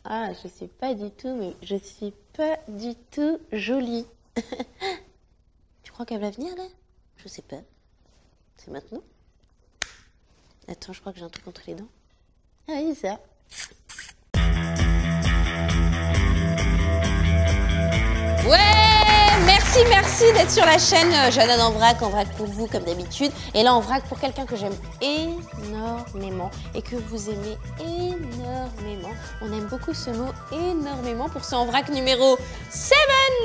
Ah, je suis pas du tout, mais je suis pas du tout jolie. Tu crois qu'elle va venir, là? Je sais pas. C'est maintenant? Attends, je crois que j'ai un truc entre les dents. Ah oui, c'est ça. Ouais! Merci d'être sur la chaîne Jeannane en vrac pour vous comme d'habitude. Et là en vrac pour quelqu'un que j'aime énormément et que vous aimez énormément. On aime beaucoup ce mot énormément pour ce en vrac numéro 7,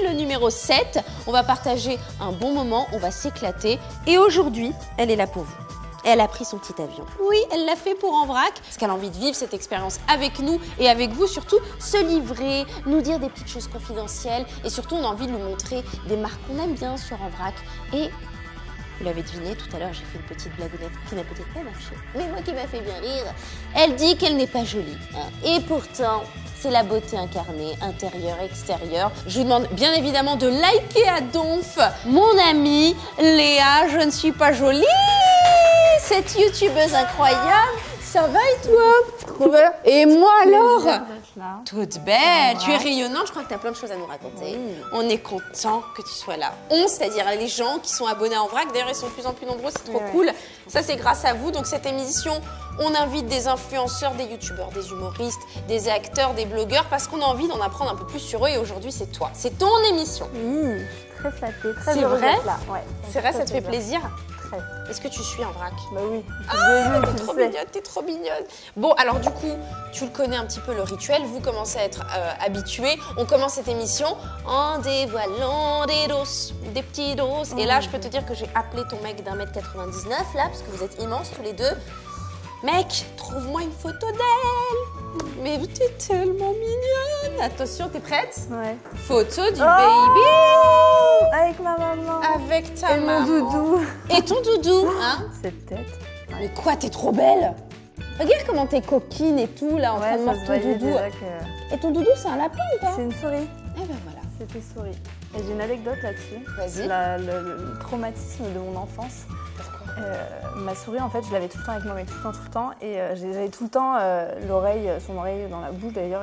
le numéro 7. On va partager un bon moment, on va s'éclater. Et aujourd'hui, elle est là pour vous. Elle a pris son petit avion. Oui, elle l'a fait pour en vrac, parce qu'elle a envie de vivre cette expérience avec nous et avec vous, surtout se livrer, nous dire des petites choses confidentielles et surtout on a envie de nous montrer des marques qu'on aime bien sur en vrac. Et vous l'avez deviné, tout à l'heure j'ai fait une petite blagounette qui n'a peut-être pas marché, mais moi qui m'a fait bien rire. Elle dit qu'elle n'est pas jolie, hein. Et pourtant, c'est la beauté incarnée, intérieure, extérieure. Je vous demande bien évidemment de liker à donf mon amie Léa, je ne suis pas jolie. Cette youtubeuse incroyable, ça va et toi? Trop belle. Et moi alors? Toute belle, tu es rayonnante, je crois que tu as plein de choses à nous raconter. Oui. On est content que tu sois là. C'est-à-dire les gens qui sont abonnés en vrac, d'ailleurs ils sont de plus en plus nombreux, c'est trop cool. Ça c'est grâce à vous, donc cette émission, on invite des influenceurs, des youtubeurs, des humoristes, des acteurs, des blogueurs, parce qu'on a envie d'en apprendre un peu plus sur eux et aujourd'hui c'est toi. C'est ton émission. Très flattée, très c'est vrai. Ouais, c'est vrai, ça te fait plaisir? Très. Est-ce que tu suis en vrac? Bah oui. Ah, t'es trop mignonne, t'es trop mignonne. Bon, alors du coup, tu le connais un petit peu le rituel, vous commencez à être habitués. On commence cette émission en dévoilant des petits dos. Et là, je peux te dire que j'ai appelé ton mec d'1m99 là, parce que vous êtes immenses tous les deux. Mec, trouve-moi une photo d'elle. Mais t'es tellement mignonne. Attention, t'es prête? Ouais. Photo du baby. Avec ma maman. Avec ta et maman. Mon doudou. Et ton doudou, hein? Cette tête. Ouais. Mais quoi, t'es trop belle. Regarde comment t'es coquine et tout, là, en train de mordre ton doudou. Et ton doudou, c'est un lapin ou pas? C'est une souris. Eh ben voilà. C'était souris. Et j'ai une anecdote là-dessus. Vas-y. Le traumatisme de mon enfance. Ma souris, en fait, je l'avais tout le temps avec moi, mais tout le temps. Et j'avais tout le temps son oreille dans la bouche, d'ailleurs,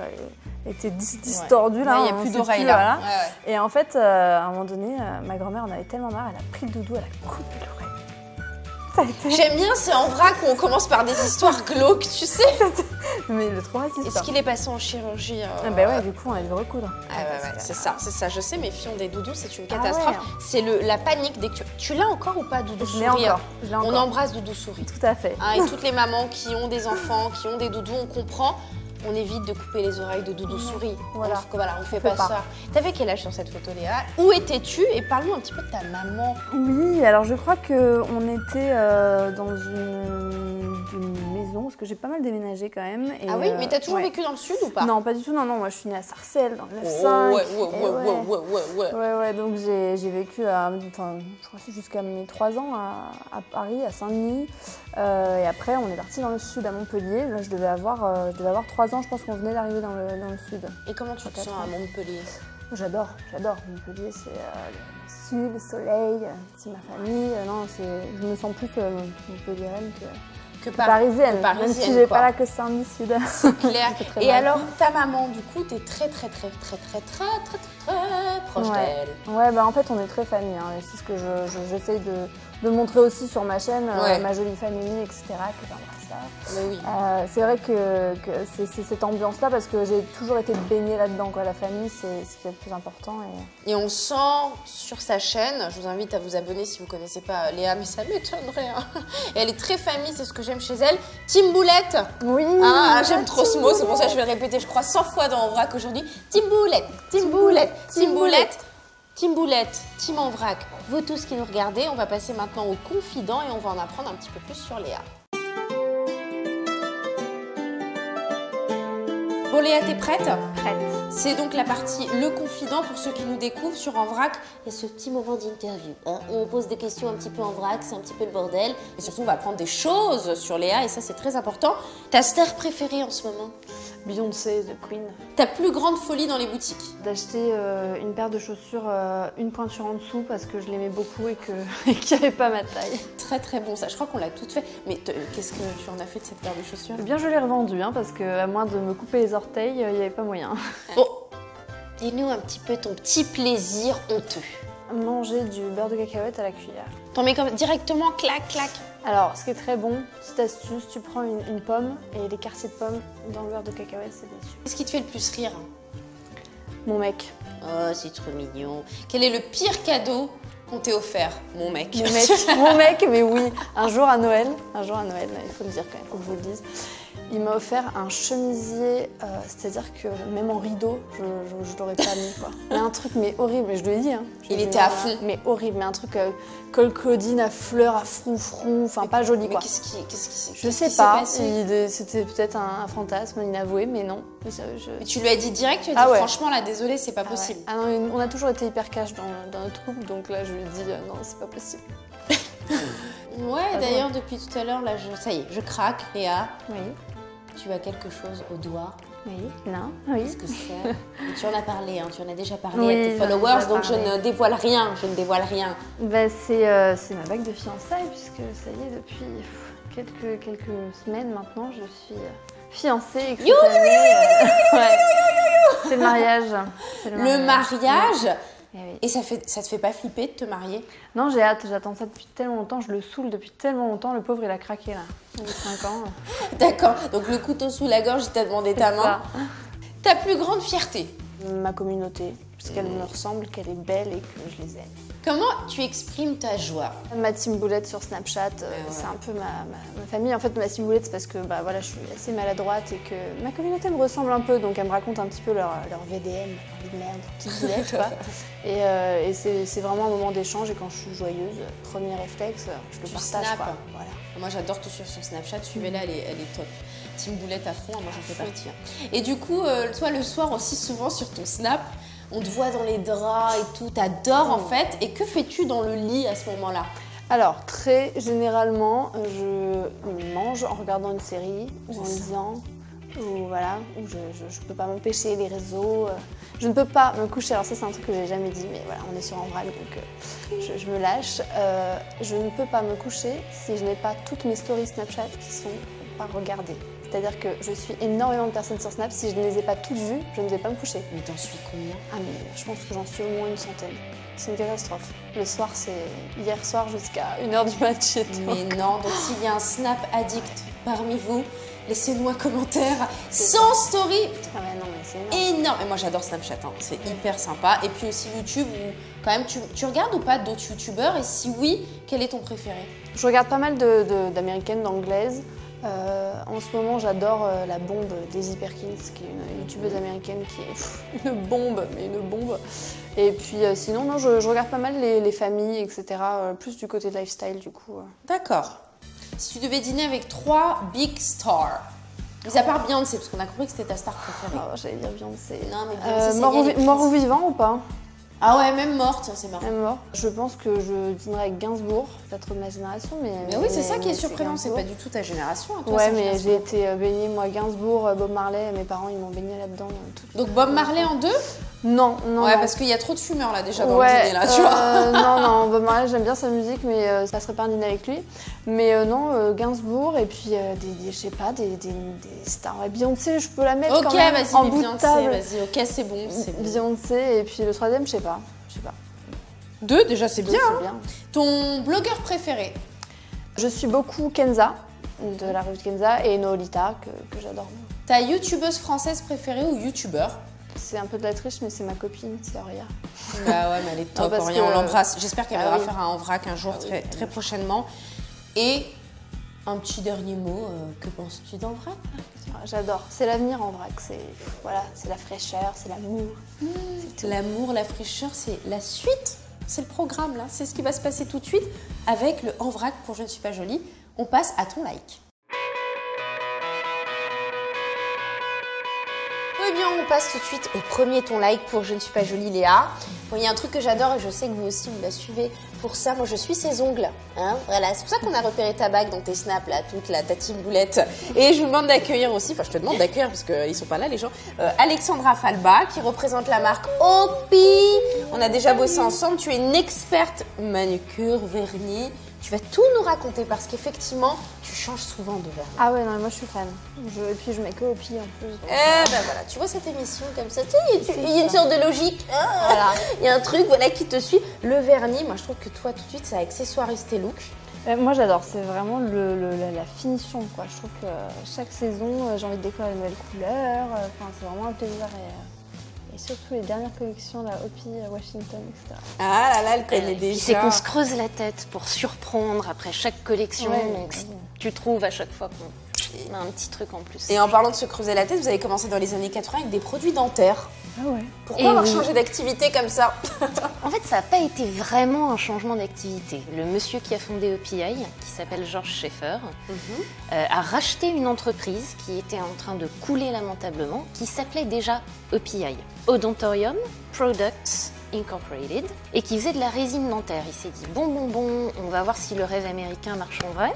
elle était distordue. Là, il n'y a plus d'oreille là. Voilà. Ouais. Et en fait, à un moment donné, ma grand-mère en avait tellement marre, elle a pris le doudou, elle a coupé l'oreille. J'aime bien, c'est en vrac où on commence par des histoires glauques, tu sais. Mais le traumatisme. Est-ce qu'il est passé en chirurgie Bah ouais, du coup, on a dû recoudre. Ah ouais, c'est ça. Je sais, mes filles ont des doudous, c'est une catastrophe. C'est la panique dès que tu l'as encore ou pas, doudou souris? Je l'ai encore. On embrasse doudou souris. Tout à fait. Et toutes les mamans qui ont des enfants, qui ont des doudous, on comprend. On évite de couper les oreilles de doudou souris. Voilà, on fait pas ça. T'avais quel âge sur cette photo, Léa? Où étais-tu? Et parle-nous un petit peu de ta maman. Oui, alors je crois qu'on était dans une maison, parce que j'ai pas mal déménagé quand même. Et ah oui, mais t'as toujours vécu dans le sud ou pas? Non, pas du tout, non, moi je suis née à Sarcelles, dans le 9-5. Ouais, donc j'ai vécu, je crois jusqu'à mes 3 ans à Paris, à Saint-Denis. Et après, on est parti dans le sud, à Montpellier. Là, je devais avoir 3 ans, je pense qu'on venait d'arriver dans le sud. Et comment tu te sens à Montpellier? J'adore. Montpellier, c'est le sud, le soleil, c'est ma famille. Je me sens plus montpelliéraine que parisienne, même si j'ai pas là que Saint-Denis sud. C'est clair. Et alors, ta maman, du coup, t'es très proche d'elle. Ouais, bah en fait, on est très famille. Hein, et c'est ce que j'essaye de montrer aussi sur ma chaîne, ma jolie famille, etc. Que j'embrasse là. Oui. C'est vrai que c'est cette ambiance-là parce que j'ai toujours été baignée là-dedans. La famille, c'est ce qui est le plus important. Et on sent sur sa chaîne, je vous invite à vous abonner si vous ne connaissez pas Léa, mais ça m'étonnerait. Hein. Et elle est très famille, c'est ce que j'aime chez elle. Team Boulette. Oui. J'aime trop ce mot, c'est pour ça que je vais le répéter, je crois 100 fois dans En Vrac aujourd'hui. Team Boulette, Team Boulette, Team Boulette. Team Boulette, Team En Vrac, vous tous qui nous regardez, on va passer maintenant au confident et on va en apprendre un petit peu plus sur Léa. Bon Léa, t'es prête? Prête. C'est donc la partie Le Confident pour ceux qui nous découvrent sur En Vrac. Il y a ce petit moment d'interview où on pose des questions un petit peu en vrac, c'est un petit peu le bordel. Et surtout, on va apprendre des choses sur Léa et ça, c'est très important. Ta star préférée en ce moment? Beyoncé, The Queen. Ta plus grande folie dans les boutiques? D'acheter une paire de chaussures, une pointure en dessous parce que je l'aimais beaucoup et qu'il n'y avait pas ma taille. Très très bon ça, je crois qu'on l'a toutes fait. Mais qu'est-ce que tu en as fait de cette paire de chaussures? Eh bien je l'ai revendue parce qu'à moins de me couper les orteils, il n'y avait pas moyen. Oh, dis-nous un petit peu ton petit plaisir honteux. Manger du beurre de cacahuète à la cuillère. T'en mets comme directement, clac, clac. Alors, ce qui est très bon, petite astuce, tu prends une pomme et les quartiers de pomme dans le beurre de cacahuète, c'est délicieux. Qu'est-ce qui te fait le plus rire? Mon mec. Oh, c'est trop mignon. Quel est le pire cadeau qu'on t'ait offert, mon mec? Mon mec, mon mec, mais oui. Un jour à Noël, il faut le dire quand même, il faut que je vous le dise. Il m'a offert un chemisier, c'est-à-dire que même en rideau, je l'aurais pas mis quoi. Mais un truc mais horrible, mais je lui ai dit. Hein. Il était à fond. Mais horrible, mais un truc col Claudine à fleurs, à froufrou, enfin pas joli quoi. Qu'est-ce qui Je sais pas, c'était peut-être un fantasme inavoué, mais non. Mais tu lui as dit direct, tu lui as dit franchement là, désolé, c'est pas possible. Ah non, on a toujours été hyper cash dans notre couple, donc là je lui ai dit non, c'est pas possible. Ouais, d'ailleurs depuis tout à l'heure, là, ça y est, je craque, Léa. Oui. Tu as quelque chose au doigt. Oui, là, oui. Qu'est-ce que c'est? Tu en as parlé, hein, tu en as déjà parlé à tes followers, donc je ne dévoile rien, Bah, c'est ma bague de fiançailles, puisque ça y est, depuis quelques semaines maintenant, je suis fiancée. C'est le mariage. Le mariage oui. Et ça te fait pas flipper de te marier? Non, j'ai hâte, j'attends ça depuis tellement longtemps, je le saoule depuis tellement longtemps, le pauvre il a craqué là, il a 5 ans. D'accord, donc le couteau sous la gorge, il t'a demandé ta main. Ta plus grande fierté? Ma communauté, puisqu'elle me ressemble, qu'elle est belle et que je les aime. Comment tu exprimes ta joie? Ma team boulette sur Snapchat, c'est un peu ma famille. En fait, ma team boulette, c'est parce que voilà, je suis assez maladroite et que ma communauté me ressemble un peu. Donc, elle me raconte un petit peu leur VDM, vie de merde, petite boulette, tu vois. Et c'est vraiment un moment d'échange. Et quand je suis joyeuse, premier réflexe, je le partage. Quoi. Voilà. Moi, j'adore te suivre sur Snapchat. Suivez-la, elle est top. Team boulette à fond, moi j'en fais partie. Et du coup, toi, le soir aussi, souvent sur ton Snap, on te voit dans les draps et tout, t'adores en fait. Et que fais-tu dans le lit à ce moment-là? Alors, très généralement, je mange en regardant une série ou en lisant, ou voilà, où je peux pas m'empêcher, les réseaux. Je ne peux pas me coucher, alors ça c'est un truc que j'ai jamais dit, mais voilà, on est sur Envrac, donc je me lâche. Je ne peux pas me coucher si je n'ai pas toutes mes stories Snapchat qui sont pas regardées. C'est-à-dire que je suis énormément de personnes sur Snap. Si je ne les ai pas toutes vues, je ne vais pas me coucher. Mais t'en suis combien? Ah mais je pense que j'en suis au moins une centaine. C'est une catastrophe. Le soir, c'est hier soir jusqu'à 1h du match. Mais non, donc s'il y a un Snap addict parmi vous, laissez-nous un commentaire sans story. Ah ouais, non, mais c'est énorme. Et moi j'adore Snapchat, hein. C'est hyper sympa. Et puis aussi YouTube, où quand même tu regardes ou pas d'autres youtubeurs? Et si oui, quel est ton préféré? Je regarde pas mal d'américaines, d'anglaises. En ce moment, j'adore la bombe Daisy Perkins, qui est une youtubeuse américaine qui est une bombe, mais une bombe. Et puis sinon, non, je regarde pas mal les familles, etc. Plus du côté lifestyle, du coup. D'accord. Si tu devais dîner avec 3 big stars, mis à part Beyoncé, parce qu'on a compris que c'était ta star préférée. Oh, j'allais dire Beyoncé. Non, mais Beyoncé, mort ou vivant ou pas? Ah ouais, même morte, tiens, c'est marrant. Même mort. Je pense que je dînerai avec Gainsbourg, pas trop de ma génération, mais oui, c'est ça qui est surprenant, c'est pas du tout ta génération. Hein, toi, ouais, mais j'ai été baignée, moi, Gainsbourg, Bob Marley, mes parents, ils m'ont baignée là-dedans. Donc Bob Marley en 2? Non. Ouais, parce qu'il y a trop de fumeurs là déjà dans le dîner, là, tu vois. Non, Bob Marley, j'aime bien sa musique, mais ça serait pas un dîner avec lui. Mais non, Gainsbourg, et puis je sais pas, des stars. Ouais, Beyoncé, je peux la mettre quand même en bout de table. Vas-y, ok, c'est bon. Beyoncé, et puis le troisième, je sais pas. 2, déjà, c'est bien. C'est bien. Ton blogueur préféré? Je suis beaucoup Kenza, de la revue de Kenza, et Noolita, que j'adore. Ta youtubeuse française préférée ou youtubeur? C'est un peu de la triche, mais c'est ma copine, c'est Auria. Bah ouais, mais elle est top, Auria, on l'embrasse. J'espère qu'elle va faire un Envrac un jour, très prochainement. Et un petit dernier mot, que penses-tu d'Envrac? J'adore, c'est l'avenir Envrac, c'est la fraîcheur, c'est l'amour. L'amour, la fraîcheur, c'est la suite. C'est le programme là, c'est ce qui va se passer tout de suite avec le Envrac pour Je ne suis pas jolie. On passe à ton like. Eh bien, on passe tout de suite au premier ton like pour Je ne suis pas jolie Léa. Bon, il y a un truc que j'adore et je sais que vous aussi vous la suivez pour ça. Moi, je suis ses ongles. Hein, voilà, c'est pour ça qu'on a repéré ta bague dans tes snaps là, toute la team boulette. Et je vous demande d'accueillir aussi, enfin je te demande d'accueillir parce qu'ils sont pas là les gens, Alexandra Falba qui représente la marque Opi. On a déjà bossé ensemble. Tu es une experte manucure, vernis. Tu vas tout nous raconter parce qu'effectivement, tu changes souvent de vernis. Ah ouais, non, moi je suis fan. Et puis je mets que Opi en plus. Donc, ben voilà, tu vois cette émission comme ça, tu sais, il y a une sorte de logique. Voilà. Il y a un truc voilà, qui te suit. Le vernis, moi je trouve que toi tout de suite ça accessoirise tes looks. Moi j'adore, c'est vraiment la finition quoi. Je trouve que chaque saison j'ai envie de découvrir de nouvelles couleurs. Enfin, c'est vraiment un plaisir. Et surtout les dernières collections, la Opi, Washington, etc. Ah là là, elle connaît déjà. C'est qu'on se creuse la tête pour surprendre après chaque collection. Ouais, donc tu trouves à chaque fois qu'on a un petit truc en plus. Et en parlant de se creuser la tête, vous avez commencé dans les années 80 avec des produits dentaires. Ah ouais. Pourquoi avoir changé d'activité comme ça? En fait, ça n'a pas été vraiment un changement d'activité. Le monsieur qui a fondé OPI, qui s'appelle George Schaeffer, a racheté une entreprise qui était en train de couler lamentablement, qui s'appelait déjà OPI, Odontorium Products Incorporated, et qui faisait de la résine dentaire. Il s'est dit, bon, on va voir si le rêve américain marche en vrai.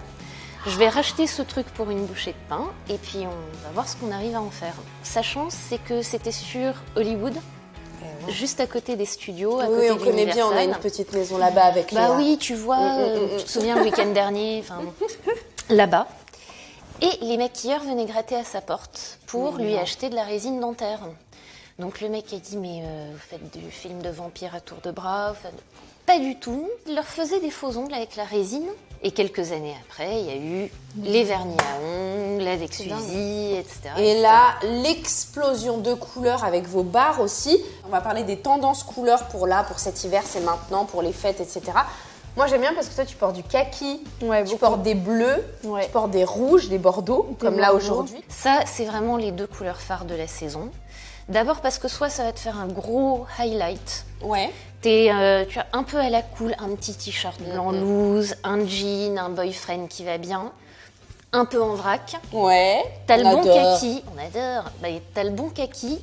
Je vais racheter ce truc pour une bouchée de pain et puis on va voir ce qu'on arrive à en faire. Sa chance, c'est que c'était sur Hollywood, juste à côté des studios, à côté de on connaît bien, on a une petite maison là-bas avec Bah oui, tu vois, tu te souviens le week-end dernier, là-bas. Et les maquilleurs venaient gratter à sa porte pour lui acheter de la résine dentaire. Donc le mec a dit, mais vous faites du film de vampire à tour de bras? Pas du tout. Il leur faisait des faux ongles avec la résine. Et quelques années après, il y a eu les vernis à ongles, avec Suzy, etc. Et là, l'explosion de couleurs avec vos barres aussi. On va parler des tendances couleurs pour cet hiver, c'est maintenant, pour les fêtes, etc. Moi, j'aime bien parce que toi, tu portes du kaki, tu portes des bleus, tu portes des rouges, des bordeaux, comme là aujourd'hui. Ça, c'est vraiment les deux couleurs phares de la saison. D'abord parce que soit ça va te faire un gros highlight. Ouais. Tu as un peu à la cool, un petit t-shirt blanc loose, un jean, un boyfriend qui va bien, un peu en vrac. Ouais. T'as le bon kaki, on adore. T'as le bon kaki,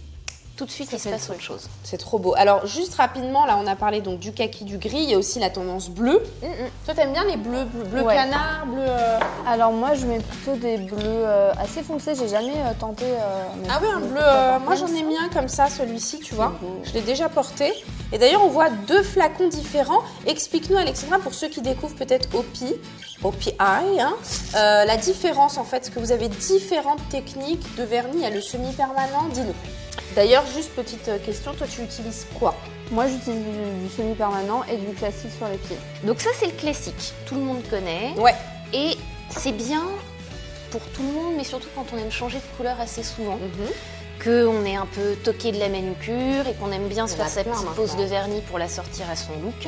tout de suite il se passe autre chose. C'est trop beau. Alors juste rapidement, là on a parlé donc du kaki, du gris, il y a aussi la tendance bleue. Toi t'aimes bien les bleus, bleu canard, bleu... Alors moi je mets plutôt des bleus assez foncés, j'ai jamais tenté... ah oui, un bleu, moi j'en ai mis un comme ça, celui-ci tu vois, je l'ai déjà porté. Et d'ailleurs on voit deux flacons différents. Explique-nous Alexandra, pour ceux qui découvrent peut-être OPI, hein, la différence en fait, parce que vous avez différentes techniques de vernis, il y a le semi-permanent, dis-nous. D'ailleurs, juste petite question, toi tu utilises quoi? Moi j'utilise du semi-permanent et du classique sur les pieds. Donc ça c'est le classique, tout le monde connaît. Ouais. Et c'est bien pour tout le monde, mais surtout quand on aime changer de couleur assez souvent. Qu'on est un peu toqué de la manucure et qu'on aime bien se faire sa petite pose de vernis pour la sortir à son look.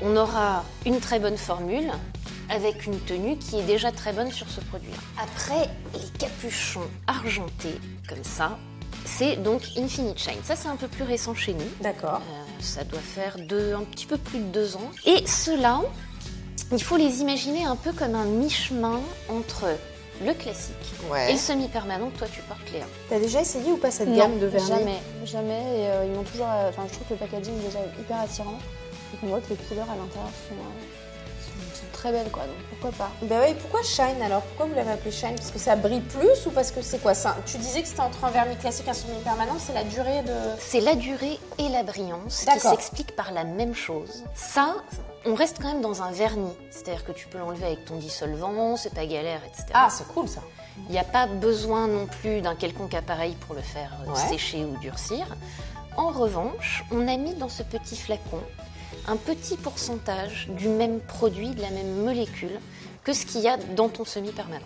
On aura une très bonne formule avec une tenue qui est déjà très bonne sur ce produit. Après, les capuchons argentés comme ça, c'est donc Infinite Shine. Ça, c'est un peu plus récent chez nous. D'accord. Ça doit faire un petit peu plus de 2 ans. Et ceux-là, il faut les imaginer un peu comme un mi-chemin entre le classique et le semi-permanent que toi tu portes, Léa. T'as déjà essayé ou pas cette gamme de vernis? Jamais. Et ils m'ont toujours... je trouve que le packaging est déjà hyper attirant. Et qu'on voit que les couleurs à l'intérieur sont très belles, quoi. Donc pourquoi pas? Bah oui, pourquoi Shine alors? Pourquoi vous l'avez appelé Shine? Parce que ça brille plus ou parce que c'est quoi ça? Tu disais que c'était entre un vernis classique et un semi-permanent, c'est la durée de... C'est la durée et la brillance qui s'expliquent par la même chose. Ça, on reste quand même dans un vernis. C'est-à-dire que tu peux l'enlever avec ton dissolvant, c'est pas galère, etc. Ah, c'est cool ça. Il n'y a pas besoin non plus d'un quelconque appareil pour le faire sécher ou durcir. En revanche, on a mis dans ce petit flacon un petit pourcentage du même produit, de la même molécule que ce qu'il y a dans ton semi-permanent.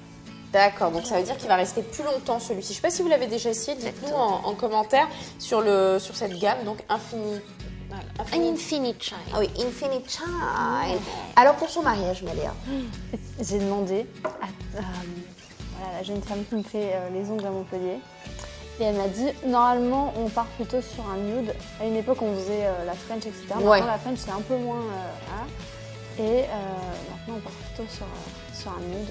D'accord, donc ça veut dire qu'il va rester plus longtemps celui-ci. Je ne sais pas si vous l'avez déjà essayé, dites-nous en commentaire sur cette gamme, donc Infinite. Voilà. Infinite Shine. Ah oui, Infinite Shine. Alors pour son mariage, Léa, j'ai demandé à la jeune femme qui me fait les ongles à Montpellier. Et elle m'a dit, normalement, on part plutôt sur un nude. À une époque, on faisait la French, etc. Maintenant, la French, c'est un peu moins... Et maintenant, on part plutôt sur un nude.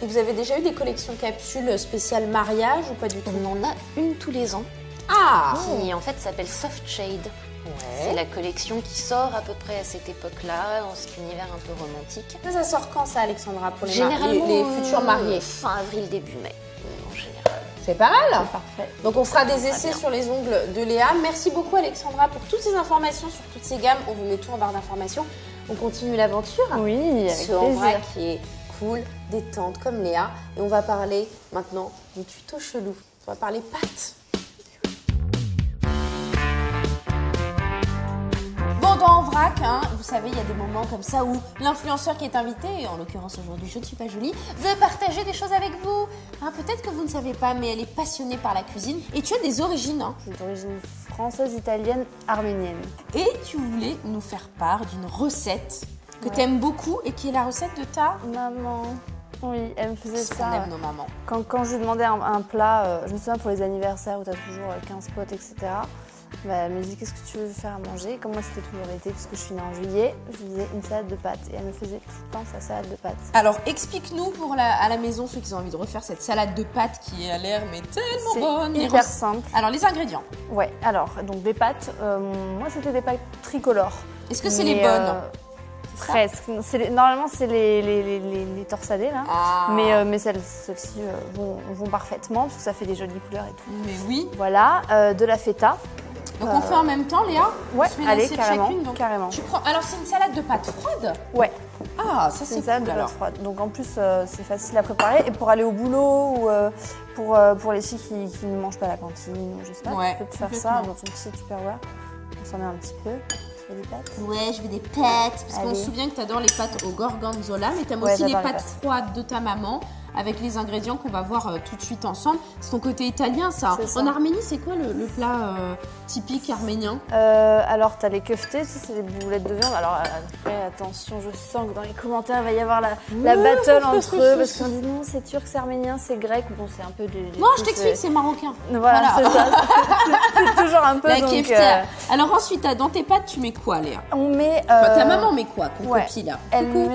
Et vous avez déjà eu des collections capsules spéciales mariage ou pas du tout? On en a une tous les ans. Ah! Qui en fait s'appelle Soft Shade. Ouais. C'est la collection qui sort à peu près à cette époque-là, dans cet univers un peu romantique. Ça sort quand ça, Alexandra, pour Généralement, les futurs mariés? Fin avril, début mai, en général. C'est pas mal. C'est parfait. Donc on fera des essais bien. sur les ongles de Léa. Merci beaucoup Alexandra pour toutes ces informations sur toutes ces gammes. On vous met tout en barre d'informations. On continue l'aventure. Oui, avec Ce en vrai plaisir. qui est cool, détente comme Léa. Et on va parler maintenant du tuto chelou. On va parler pâtes. Dans En Vrac, hein, vous savez, il y a des moments comme ça où l'influenceur qui est invité, et en l'occurrence aujourd'hui je ne suis pas jolie, veut partager des choses avec vous. Hein, peut-être que vous ne savez pas, mais elle est passionnée par la cuisine. Et tu as des origines. Hein. J'ai d'origine française, italienne, arménienne. Et tu voulais nous faire part d'une recette que tu aimes beaucoup et qui est la recette de ta Maman. Oui, elle me faisait On ça. aime nos mamans. Quand je lui demandais un plat, je me souviens pour les anniversaires où tu as toujours 15 potes, etc. Bah, elle me dit qu'est-ce que tu veux faire à manger. Comme moi c'était toujours l'été puisque je suis née en juillet, je lui disais une salade de pâtes et elle me faisait tout le temps sa salade de pâtes. Alors explique-nous à la maison ceux qui ont envie de refaire cette salade de pâtes qui a l'air mais tellement bonne. C'est hyper simple. Alors les ingrédients. Ouais, alors donc des pâtes, moi c'était des pâtes tricolores. Est-ce que c'est les bonnes? Presque. Normalement c'est les torsadées là, Ah. mais celles-ci vont parfaitement parce que ça fait des jolies couleurs et tout. Mais oui. Voilà, de la feta. Donc on fait en même temps, Léa? Ouais, On se met allez, l'assiette carrément, chacune, donc carrément. Tu prends... Alors c'est une salade de pâtes froide? Ouais. Ah, ça c'est une salade cool de alors. pâtes froides. Donc en plus c'est facile à préparer et pour aller au boulot ou pour les filles qui ne mangent pas à la cantine ou je sais pas, Ouais, tu peux te faire ça complètement. dans une petite Tupperware. On s'en met un petit peu. Tu fais des pâtes. Ouais, je veux des pâtes. Parce qu'on Allez. se souvient que tu adores les pâtes au gorgonzola, mais tu aimes Ouais, aussi les j'adore les pâtes pâtes. froides de ta maman avec les ingrédients qu'on va voir tout de suite ensemble. C'est ton côté italien, ça. C'est ça. En Arménie, c'est quoi le plat typique arménien? Alors t'as les keftés, c'est des boulettes de viande. Alors après attention, je sens que dans les commentaires il va y avoir la battle entre eux parce qu'on dit non c'est turc, c'est arménien, c'est grec. Bon c'est un peu des Non, je t'explique, c'est marocain. Voilà, c'est ça. C'est toujours un peu La donc, kefta. Alors ensuite, dans tes pâtes, tu mets quoi, Léa? on met. Enfin, ta maman met quoi, ton ouais. copie, là? Elle Coucou.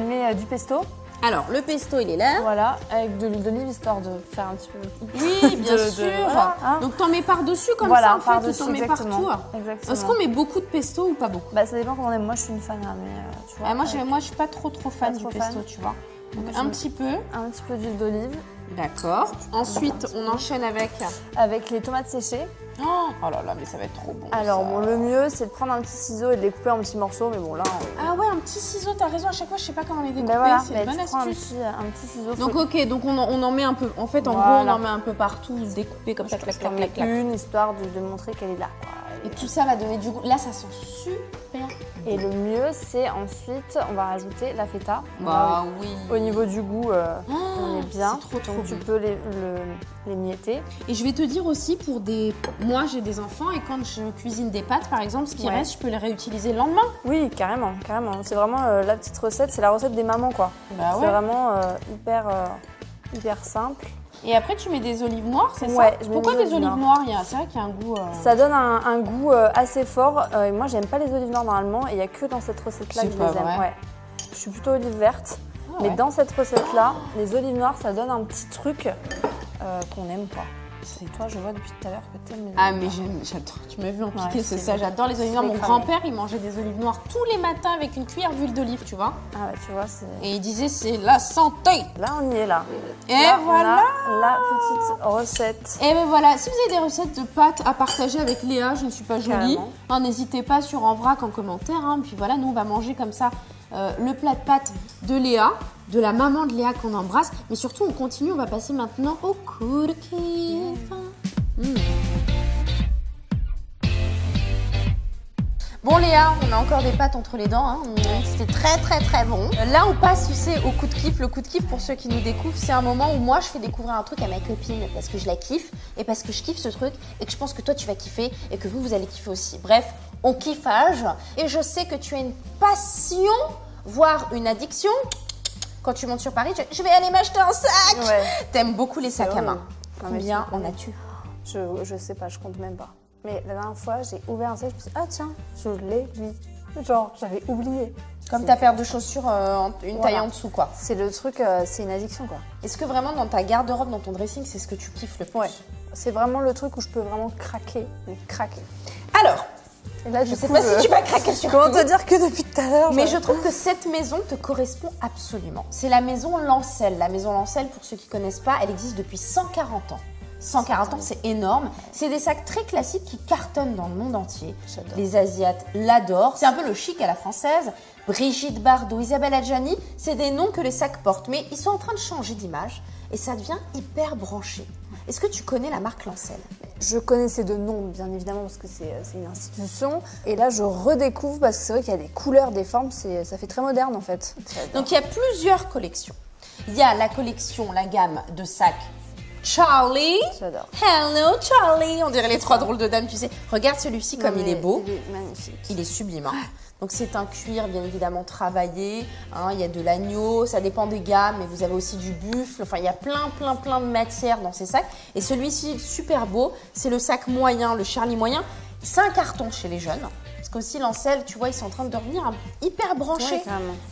met du pesto. Alors, le pesto, il est là. Voilà, avec de l'huile d'olive histoire de faire un petit peu. Oui, bien sûr. Voilà, hein. Donc, t'en mets par-dessus comme Voilà, ça, en fait, ou par-dessus, t'en mets exactement. partout? Exactement. Est-ce qu'on met beaucoup de pesto ou pas beaucoup? Bah ça dépend comment on aime. Moi je suis une fan, hein, mais tu vois. Moi, je suis pas trop fan Pas du trop pesto, fan. tu vois. Donc, Moi, un j'aime petit peu. un petit peu d'huile d'olive D'accord. Ensuite, on enchaîne avec... avec les tomates séchées. Oh là là, mais ça va être trop bon. Alors ça. bon, le mieux c'est de prendre un petit ciseau et de les couper en petits morceaux, mais bon là. Ah ouais, un petit ciseau, t'as raison. À chaque fois, je sais pas comment les découper. Ben voilà, C'est une bonne tu prends astuce. un petit ciseau. Donc ok, donc on en met un peu. En fait, en Voilà. gros, on en met un peu partout, découpé comme ça, clac, clac, clac, clac. une histoire de montrer qu'elle est là. Quoi. Et tout ça va donner du goût. Là, ça sent super. Et le mieux c'est ensuite on va rajouter la feta. Bah oui. Au niveau du goût, on est bien. c'est trop Donc tu bon. peux les mietter. Et je vais te dire aussi pour des... Moi, j'ai des enfants et quand je cuisine des pâtes, par exemple, ce qui Ouais. reste, je peux les réutiliser le lendemain. Oui, carrément, carrément. C'est vraiment la petite recette, c'est la recette des mamans quoi. Bah C'est vraiment hyper simple. Et après, tu mets des olives noires, c'est Ouais, ça? je mets Pourquoi des des olives olives noires? C'est vrai qu'il y a un goût... Ça donne un goût assez fort. Et moi, j'aime pas les olives noires normalement. Et il n'y a que dans cette recette-là C'est que je pas les aime. vrai. Ouais. Je suis plutôt olive verte. Ah Mais ouais. dans cette recette-là, les olives noires, ça donne un petit truc qu'on aime quoi. C'est toi, je vois depuis tout à l'heure que t'aimes les olives Ah mais noires. j'adore, tu m'as vu en piquer, Ouais, c'est c'est ça, bon. j'adore les olives noires. Je Mon l'ai cramé. grand-père, il mangeait des olives noires tous les matins avec une cuillère d'huile d'olive, tu vois. Ah ouais, tu vois, c'est... Et il disait c'est la santé. Là, on y est là. Et Là, voilà. on a la petite recette. Et ben voilà, si vous avez des recettes de pâtes à partager avec Léa, je ne suis pas jolie, Carrément. hein, n'hésitez pas sur En Vrac en commentaire. Hein. Puis voilà, nous on va manger comme ça le plat de pâtes de Léa, de la maman de Léa qu'on embrasse. Mais surtout, on continue, on va passer maintenant au coup de kiff. Bon Léa, on a encore des pâtes entre les dents, hein. C'était très bon. Là on passe, tu sais, au coup de kiff. Le coup de kiff pour ceux qui nous découvrent, c'est un moment où moi je fais découvrir un truc à ma copine parce que je la kiffe et parce que je kiffe ce truc et que je pense que toi tu vas kiffer et que vous allez kiffer aussi. Bref, on kiffage et je sais que tu as une passion, voire une addiction. Quand tu montes sur Paris, je vais aller m'acheter un sac. Ouais. T'aimes beaucoup les sacs à main. Non, mais Combien tu en connais. as-tu? Je sais pas, je compte même pas. Mais la dernière fois, j'ai ouvert un sac, je me suis dit, ah tiens, je l'ai vu. Genre, j'avais oublié. Comme ta paire de chaussures, une taille en dessous, quoi. C'est le truc, c'est une addiction, quoi. Est-ce que vraiment, dans ta garde-robe, dans ton dressing, c'est ce que tu kiffes le plus? Ouais. C'est vraiment le truc où je peux vraiment craquer. Mais craquer. Alors, et là, je sais pas si tu vas craquer sur comment te dire que depuis tout à l'heure. Mais je trouve que cette maison te correspond absolument. C'est la maison Lancel. La maison Lancel, pour ceux qui ne connaissent pas, elle existe depuis 140 ans. 140 ans, c'est énorme. C'est des sacs très classiques qui cartonnent dans le monde entier. Les Asiates l'adorent. C'est un peu le chic à la française. Brigitte Bardot, Isabelle Adjani, c'est des noms que les sacs portent. Mais ils sont en train de changer d'image et ça devient hyper branché. Est-ce que tu connais la marque Lancel? Je connaissais de nom, bien évidemment, parce que c'est une institution. Et là, je redécouvre, parce que c'est vrai qu'il y a des couleurs, des formes, ça fait très moderne, en fait. Donc, il y a plusieurs collections. Il y a la collection, la gamme de sacs Charlie. J'adore. Hello Charlie. On dirait les trois drôles de dames, tu sais. Regarde celui-ci comme il est beau. Il est magnifique. Il est sublime. Hein. Donc c'est un cuir bien évidemment travaillé. Hein. Il y a de l'agneau, ça dépend des gammes, mais vous avez aussi du buffle. Enfin, il y a plein de matières dans ces sacs. Et celui-ci, super beau, c'est le sac moyen, le Charlie moyen. C'est un carton chez les jeunes. Parce qu'aussi Lancel, tu vois, ils sont en train de devenir hyper branchés. Ouais,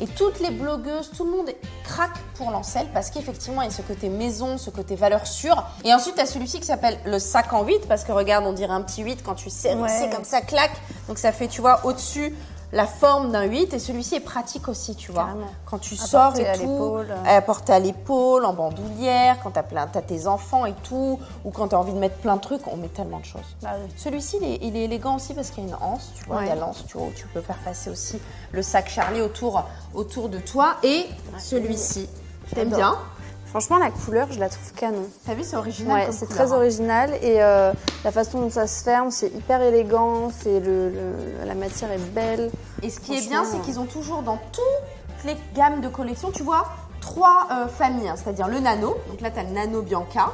et toutes les blogueuses, tout le monde craque pour Lancel parce qu'effectivement, il y a ce côté maison, ce côté valeur sûre. Et ensuite, tu as celui-ci qui s'appelle le sac en 8 parce que regarde, on dirait un petit 8 quand tu serres, c'est comme ça, claque. Donc ça fait, tu vois, au-dessus la forme d'un 8 et celui-ci est pratique aussi, tu vois. Carrément. Quand tu sors et tout, à porter à l'épaule, en bandoulière, quand t'as tes enfants et tout, ou quand t'as envie de mettre plein de trucs, on met tellement de choses. Bah oui. Celui-ci, il est élégant aussi parce qu'il y a une anse, tu vois, il y a l'anse, tu vois, où tu peux faire passer aussi le sac Charlie autour de toi. Et celui-ci, t'aimes bien? Franchement, la couleur, je la trouve canon. T'as vu, c'est original. Ouais, c'est très original et la façon dont ça se ferme, c'est hyper élégant. La matière est belle. Et ce qui est bien, c'est qu'ils ont toujours dans toutes les gammes de collection, tu vois, 3 familles, hein, c'est-à-dire le nano. Donc là, t'as le nano Bianca,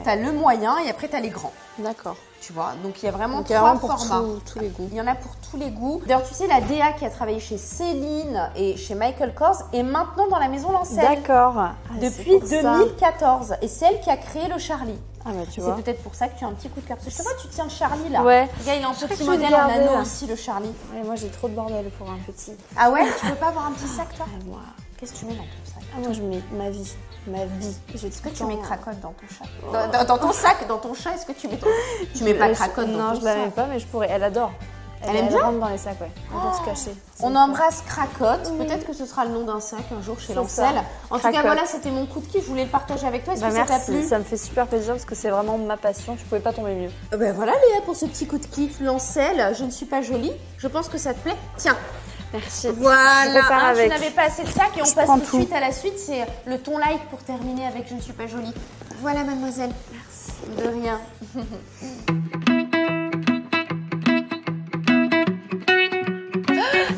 t'as le moyen et après t'as les grands. D'accord. Tu vois, donc il y a vraiment 3 formats. Tous les goûts. Il y en a pour tous les goûts. D'ailleurs, tu sais, la DA qui a travaillé chez Céline et chez Michael Kors est maintenant dans la maison Lancel. D'accord. Depuis 2014. Et c'est elle qui a créé le Charlie. Ah bah tu vois. C'est peut-être pour ça que tu as un petit coup de cœur. Je sais pas, tu tiens le Charlie là. Ouais. Le gars, il a un petit modèle en nano aussi, le Charlie. Ouais, moi j'ai trop de bordel pour un petit. Ah ouais? Tu peux pas avoir un petit sac toi? Moi. Qu'est-ce que tu mets dans ton sac? Ah moi je mets ma vie. Est-ce que tu mets cracotte dans ton chat? Dans ton sac, dans ton chat, est-ce que tu mets tu mets pas cracotte dans ton sac? Non, je la mets pas, mais je pourrais. Elle adore. Elle aime bien? Elle rentre dans les sacs, ouais. Elle va se cacher. On embrasse Cracotte. Peut-être que ce sera le nom d'un sac un jour chez Lancel. En tout cas, voilà, c'était mon coup de kiff. Je voulais le partager avec toi. Est-ce que ça t'a plu? Ça me fait super plaisir parce que c'est vraiment ma passion. Je pouvais pas tomber mieux. Ben voilà, Léa, pour ce petit coup de kiff Lancel. Je ne suis pas jolie. Je pense que ça te plaît. Tiens. Merci. Voilà, je n'avais pas assez de sac et on passe tout de suite à la suite. C'est le ton like pour terminer avec Je ne suis pas jolie. Voilà, mademoiselle. Merci. De rien.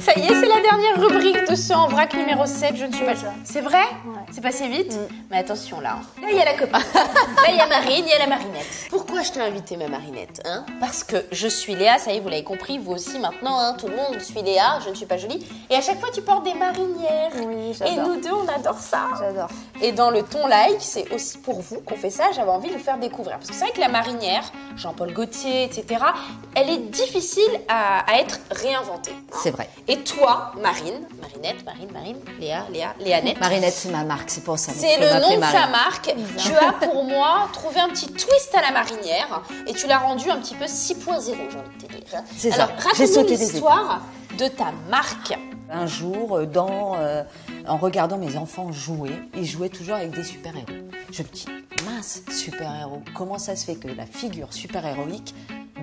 Ça y est, c'est la dernière rubrique de ce En Vrac numéro 7. Je ne suis pas jolie. C'est vrai? Ouais. C'est passé vite? Mais attention là. Là, il y a la copine. Là, il y a Marine, il y a la Marinette. Pourquoi je t'ai invité, ma Marinette, hein? Parce que je suis Léa, ça y est, vous l'avez compris, vous aussi maintenant, hein, tout le monde, je suis Léa, je ne suis pas jolie. Et à chaque fois, tu portes des marinières. Oui, j'adore. Et nous deux, on adore ça. J'adore. Et dans le ton like, c'est aussi pour vous qu'on fait ça, j'avais envie de vous faire découvrir. Parce que c'est vrai que la marinière, Jean-Paul Gaultier, etc., elle est difficile à être réinventée. C'est vrai. Et toi, Marine, Léanette. Marinette, c'est ma marque, c'est pour ça. C'est le nom de sa marque. Tu as pour moi trouvé un petit twist à la marinière et tu l'as rendu un petit peu 6.0, j'ai envie de te dire. C'est alors, ça. raconte-nous l'histoire de ta marque. Un jour, en regardant mes enfants jouer, ils jouaient toujours avec des super-héros. Je me dis, mince, super-héros, comment ça se fait que la figure super-héroïque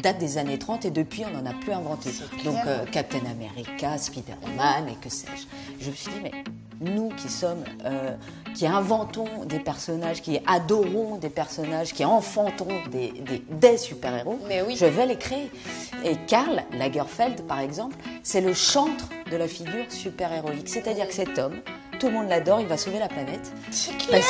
date des années 30 et depuis on n'en a plus inventé. Donc Captain America, Spider-Man et que sais-je. Je me suis dit, mais nous qui inventons des personnages, qui adorons des personnages, qui enfantons des super-héros, je vais les créer. Et Karl Lagerfeld, par exemple, c'est le chantre de la figure super-héroïque. C'est-à-dire que cet homme, tout le monde l'adore, il va sauver la planète. C'est clair.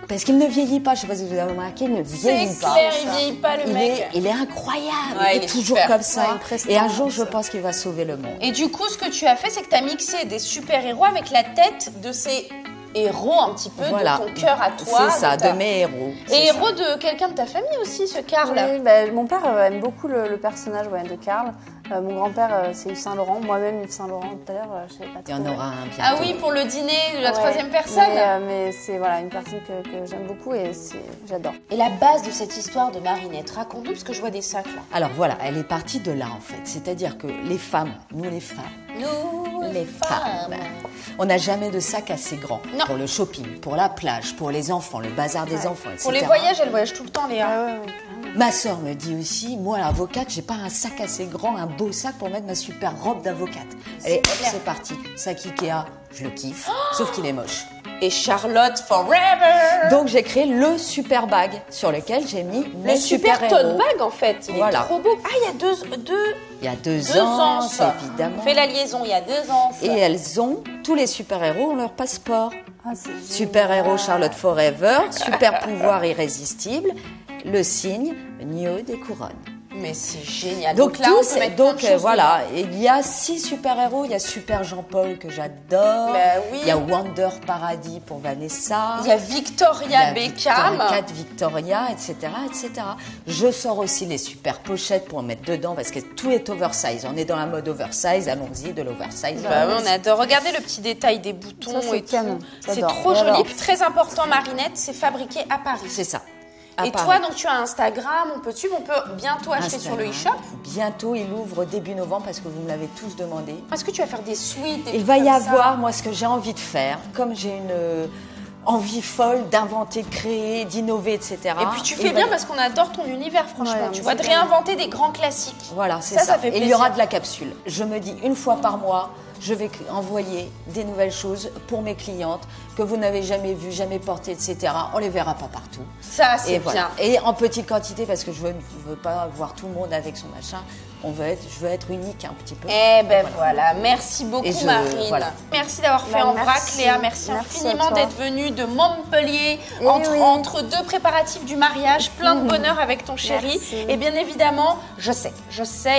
Parce qu'il ne vieillit pas, je ne sais pas si vous avez remarqué, il ne vieillit pas. C'est clair, il ne vieillit pas le mec. Il est incroyable, ouais, il est toujours super. Comme ça. Ouais, et un jour, je pense qu'il va sauver le monde. Et du coup, ce que tu as fait, c'est que tu as mixé des super-héros avec la tête de ces héros un petit peu de ton cœur à toi. C'est ça, de mes héros. Et héros de quelqu'un de ta famille aussi, ce Karl. Oui, mon père aime beaucoup le personnage de Karl. Mon grand-père, c'est Yves Saint-Laurent. Moi-même, Yves Saint-Laurent, tout à l'heure, je ne savais pas trop. Il y en aura un bientôt. Ah oui, pour le dîner de la troisième personne. Mais c'est une personne que j'aime beaucoup et j'adore. Et la base de cette histoire de Marinette, raconte-nous, parce que je vois des sacs là. Alors voilà, elle est partie de là en fait. C'est-à-dire que les femmes, nous les femmes, on n'a jamais de sac assez grand pour le shopping, pour la plage, pour les enfants, le bazar des enfants, etc. Pour les voyages, elle voyage tout le temps, Léa. Ma sœur me dit aussi, moi l'avocate, j'ai pas un sac assez grand, un beau sac pour mettre ma super robe d'avocate. Et c'est parti, sac Ikea, je le kiffe, sauf qu'il est moche. Et Charlotte forever. Donc j'ai créé le super bag sur lequel j'ai mis mes super héros. tote bag en fait, il est trop beau. Ah, il y a deux ans, évidemment. Fais la liaison, il y a 2 ans. Et elles ont, tous les super héros ont leur passeport. Super héros Charlotte forever, super pouvoir irrésistible, le signe Nio des couronnes. Mais c'est génial. Donc là, on peut mettre plein de choses voilà, il y a 6 super-héros. Il y a Super Jean-Paul que j'adore. Il y a Wonder Paradis pour Vanessa. Il y a Victoria Beckham. Cat Victoria, etc., etc. Je sors aussi les super pochettes pour en mettre dedans parce que tout est oversize. On est dans la mode oversize. Allons-y, de l'oversize. On adore. Regardez le petit détail des boutons et tout. C'est trop joli. Très important, Marinette, c'est fabriqué à Paris. C'est ça. Et toi, donc, tu as Instagram, on peut suivre, on peut bientôt acheter sur le e-shop. Bientôt, il ouvre début novembre parce que vous me l'avez tous demandé. Est-ce que tu vas faire des suites? Il va y avoir, moi, ce que j'ai envie de faire, comme j'ai une envie folle d'inventer, de créer, d'innover, etc. Et puis tu fais bien parce qu'on adore ton univers, franchement. Tu vois, de réinventer des grands classiques. Voilà, c'est ça. Ça fait plaisir. Et il y aura de la capsule. Je me dis une fois par mois, je vais envoyer des nouvelles choses pour mes clientes que vous n'avez jamais vues, jamais portées, etc. On les verra pas partout. Ça, c'est bien. Et en petite quantité parce que je veux pas voir tout le monde avec son machin. Je veux être unique un petit peu. Eh ben voilà. Merci beaucoup Marine. Merci d'avoir fait en vrac, Léa. Merci infiniment d'être venue de Montpellier entre 2 préparatifs du mariage. Plein de bonheur avec ton chéri. Et bien évidemment, je sais,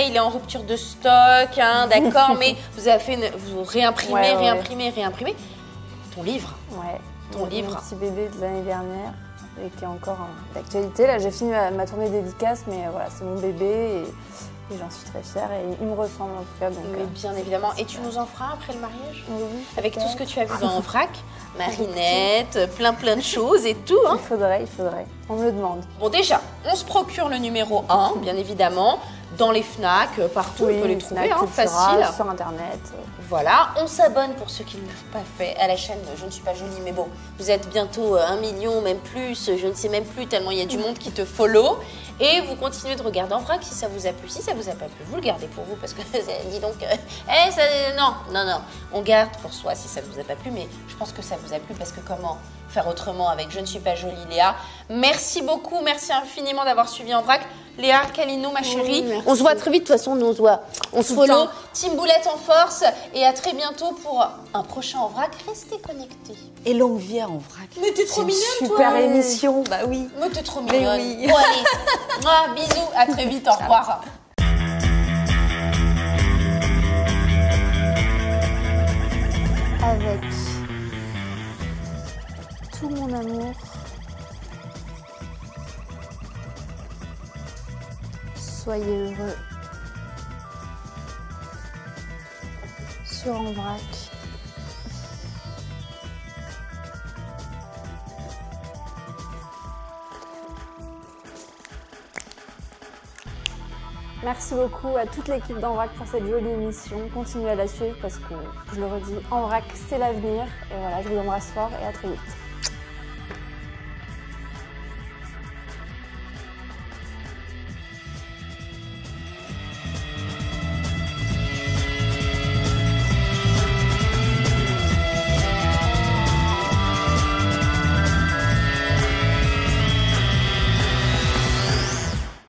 il est en rupture de stock, hein, d'accord, mais vous réimprimez ton livre. Ouais. Ton livre. Mon petit bébé de l'année dernière et qui est encore d'actualité. Là, j'ai fini ma tournée dédicace, mais voilà, c'est mon bébé et j'en suis très fière et il me ressemble en tout cas. Donc, mais bien évidemment. Et tu nous en feras après le mariage? Oui. Avec tout ce que tu as vu dans vrac, Marinette, plein de choses et tout. Hein. Il faudrait. On me le demande. Bon, déjà, on se procure le numéro 1, bien évidemment, dans les FNAC, partout, on peut les trouver, FNAC, facile. Sur Internet. Voilà, on s'abonne pour ceux qui ne l'ont pas fait à la chaîne Je ne suis pas jolie, mais bon, vous êtes bientôt 1 million, même plus, je ne sais même plus, tellement il y a du monde qui te follow. Et vous continuez de regarder en vrac si ça vous a plu. Si ça vous a pas plu, vous le gardez pour vous parce que dis donc, non, on garde pour soi si ça vous a pas plu. Mais je pense que ça vous a plu parce que comment faire autrement avec Je ne suis pas jolie, Léa. Merci beaucoup, merci infiniment d'avoir suivi en vrac. Léa, Kalino, ma chérie, on se voit très vite. De toute façon, nous on se follow. Team Boulette en force et à très bientôt pour un prochain en vrac. Restez connectés. Et longue vie en vrac. Mais t'es trop mignonne, toi. Super émission. Bah oui. Mais t'es trop mignonne. Oui. Bon allez, bisous, à très vite, au revoir. Avec tout mon amour, soyez heureux sur en vrac. Merci beaucoup à toute l'équipe d'Envrac pour cette jolie émission. Continuez à la suivre parce que, je le redis, Envrac, c'est l'avenir. Et voilà, je vous embrasse fort et à très vite.